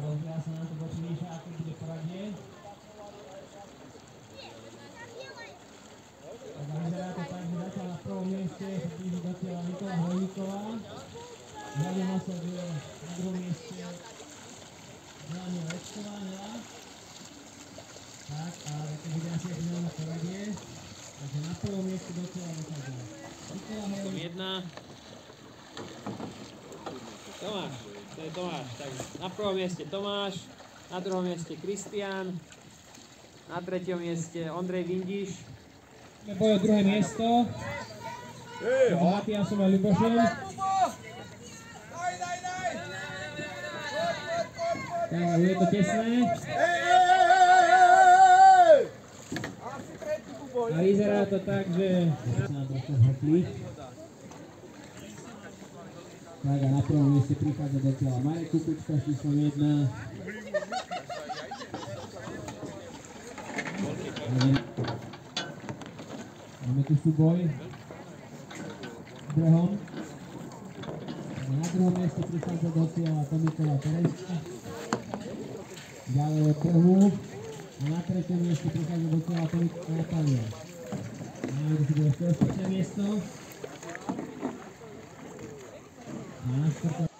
rozdiela sa nám to do finiša, ako bude poradie. Tak vyzerá to tak, že zatiaľ na prvom mieste sa blíži do cieľa Nikola Hrojníková. Hľadne nasleduje na druhom mieste Melania Lečková, tak, a také bude asi finálne poradie. Takže na prvom mieste do cieľa vychádza Nikola Hrojníková. Tomáš, to je Tomáš. Tak na prvom mieste Tomáš, na druhom mieste Kristián, na treťom mieste Ondrej Vindiš. Boj o druhé miesto. Matiasom a Ľubošom. Tak, je to tesné. A vyzerá to tak, že sa trošku zhopli. Tak a na prvom mieste prichádza do cieľa Marek Kukučka s číslom 1. Máme tu súboj s Brehom. Na druhom mieste prichádza do cieľa Tomikola Terezka. Ďalej od Brehu. A na treťom mieste prichádza do cieľa Tomikola Natália. Máme tu súboj 4. miesto. A na 4.